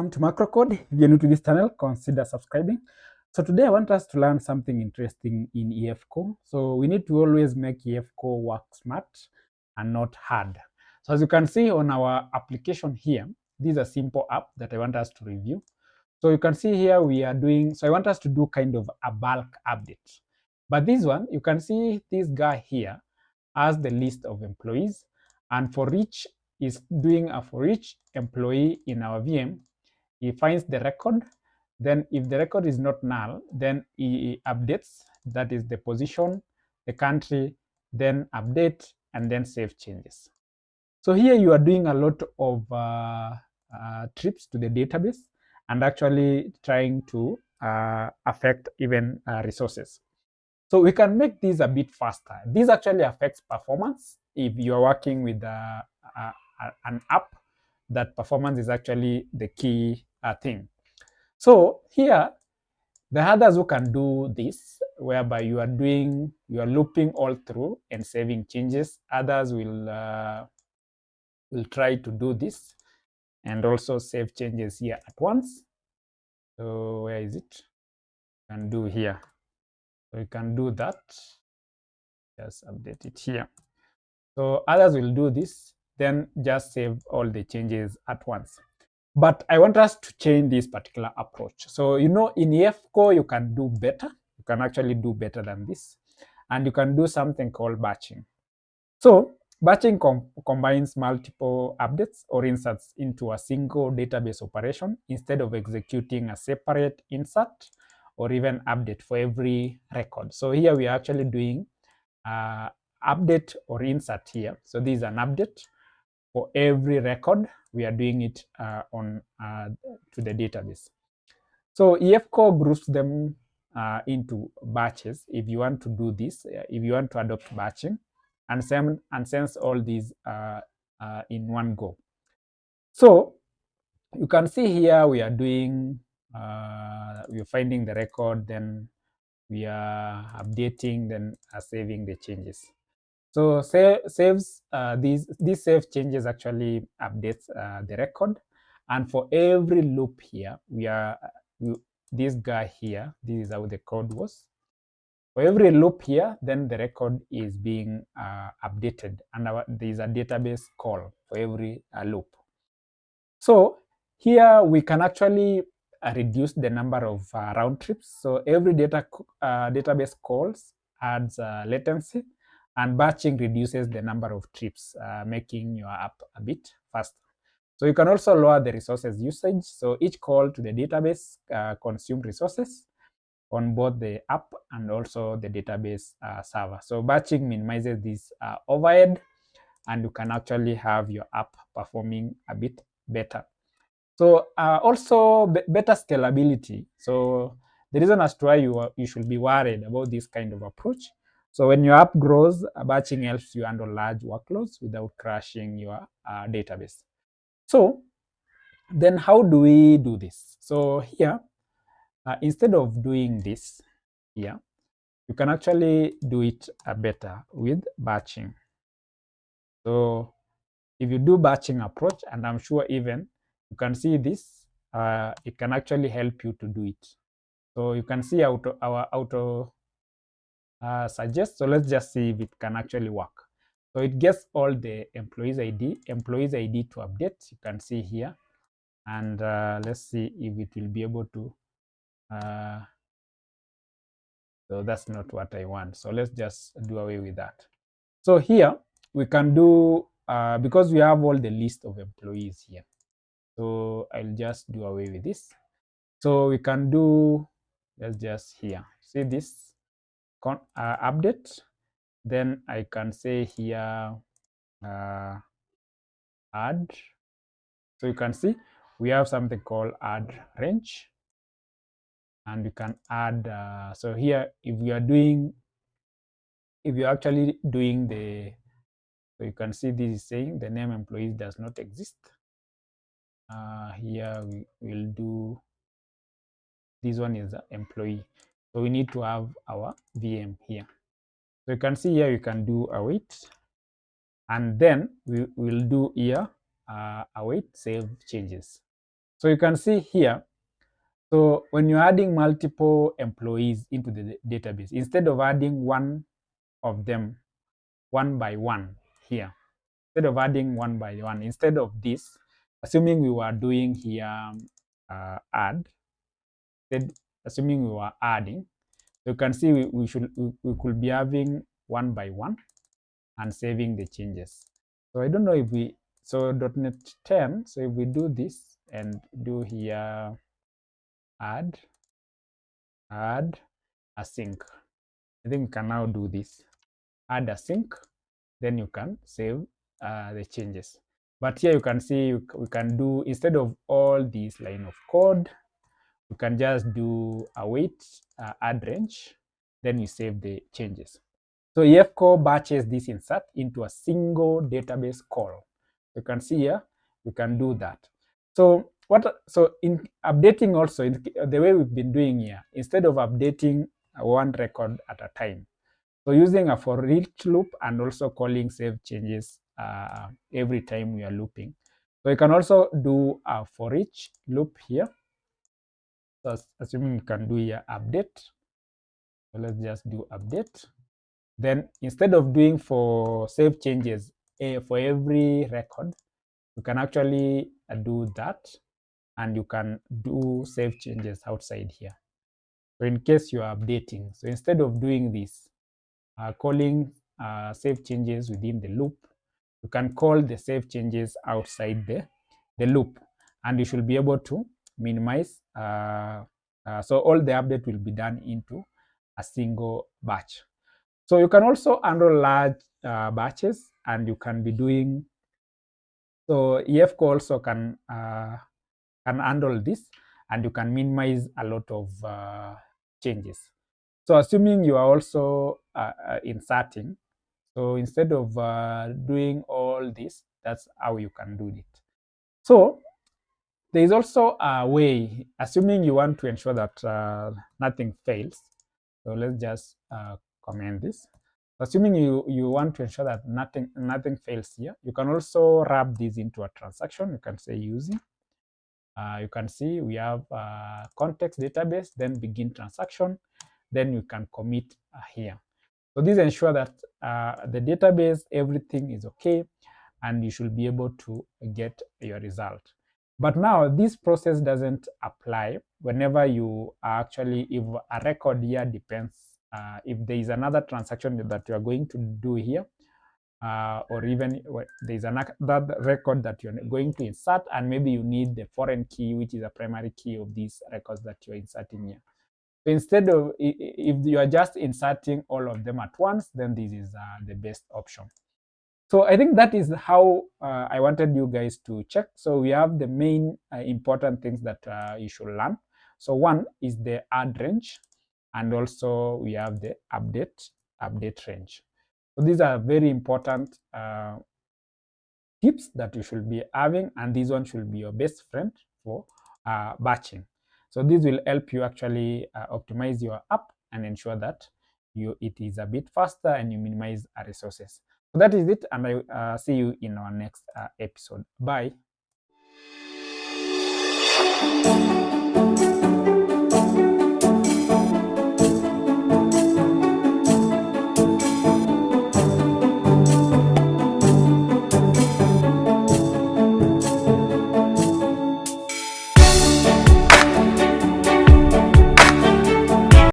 Welcome to MacroCode. If you're new to this channel, consider subscribing. So today I want us to learn something interesting in EFCO. So we need to always make EFCO work smart and not hard. So as you can see on our application here, this is a simple app that I want us to review. So you can see here we are doing, so I want us to do kind of a bulk update. But this one, you can see this guy here has the list of employees, and for each is doing a for each employee in our VM, he finds the record. Then if the record is not null, then he updates, that is the position, the country, then update, and then save changes. So here you are doing a lot of trips to the database and actually trying to affect even resources. So we can make this a bit faster. This actually affects performance. If you're working with an app, that performance is actually the key thing. So here, the others who can do this, whereby you are looping all through and saving changes. Others will try to do this and also save changes here at once. So where is it? You can do here. So you can do that. Just update it here. So others will do this, then just save all the changes at once. But I want us to change this particular approach. So, in EFCO, you can do better. You can actually do better than this. And you can do something called batching. So, batching combines multiple updates or inserts into a single database operation instead of executing a separate insert or even update for every record. So here we are actually doing update or insert here. So this is an update for every record. We are doing it to the database. So EFCO groups them into batches. If you want to do this, if you want to adopt batching, and sends all these in one go. So you can see here we are doing, we are finding the record, then we are updating, then saving the changes. So saves these save changes actually updates the record, and for every loop here this guy here, this is how the code was. For every loop here, then the record is being updated, and there is a database call for every loop. So here we can actually reduce the number of round trips. So every database calls adds latency, and batching reduces the number of trips, making your app a bit faster. So you can also lower the resources usage. So each call to the database consumes resources on both the app and also the database server. So batching minimizes this overhead, and you can actually have your app performing a bit better. So also better scalability. So the reason as to why you should be worried about this kind of approach. So when your app grows, batching helps you handle large workloads without crashing your database. So then how do we do this? So here, instead of doing this here, you can actually do it better with batching. So if you do batching approach, and I'm sure even you can see this, it can actually help you to do it. So you can see our auto suggest. So let's just see if it can actually work. So it gets all the employees ID to update. You can see here, and let's see if it will be able to. So that's not what I want. So let's just do away with that. So here we can do, because we have all the list of employees here. So I'll just do away with this. So we can do, let's just here, see this update. Then I can say here add. So you can see we have something called add range, and you can add. So here, if you're actually doing the, so you can see this is saying the name employees does not exist. Here we will do, this one is employee. So we need to have our VM here. So you can see here you can do await, and then we will do here await save changes. So you can see here, so when you're adding multiple employees into the database, instead of adding one of them one by one here, instead of adding one by one, instead of this, assuming we were doing here add, assuming we were adding, you can see we could be having one by one and saving the changes. So I don't know if we, so .NET 10, so if we do this and do here add async, I think we can now do this, add async, then you can save the changes. But here you can see we can do, instead of all these line of code, you can just do await add range, then you save the changes. So EFCO batches this insert into a single database call. You can see here, we can do that. So in updating also, the way we've been doing here, instead of updating one record at a time, so using a for each loop and also calling save changes every time we are looping. So you can also do a for each loop here. So assuming you can do here update. So let's just do update. Then instead of doing for save changes for every record, you can actually do that, and you can do save changes outside here. So in case you are updating, so instead of doing this, calling save changes within the loop, you can call the save changes outside the loop, and you should be able to minimize. So all the update will be done into a single batch. So you can also handle large batches, and you can be doing, so EFCO also can handle this, and you can minimize a lot of changes. So assuming you are also inserting, so instead of doing all this, that's how you can do it. So there is also a way, assuming you want to ensure that nothing fails. So let's just comment this. Assuming you want to ensure that nothing fails here, you can also wrap this into a transaction. You can say using. You can see we have context database, then begin transaction, then you can commit here. So this ensure that the database, everything is okay, and you should be able to get your result. But now this process doesn't apply whenever you are actually, if a record here depends, if there is another transaction that you are going to do here, or even there is another record that you're going to insert, and maybe you need the foreign key, which is a primary key of these records that you're inserting here. So instead of, if you are just inserting all of them at once, then this is the best option. So I think that is how I wanted you guys to check. So we have the main important things that you should learn. So one is the add range, and also we have the update range. So these are very important tips that you should be having, and this one should be your best friend for batching. So this will help you actually optimize your app and ensure that it is a bit faster and you minimize resources. So that is it, and I see you in our next episode. Bye.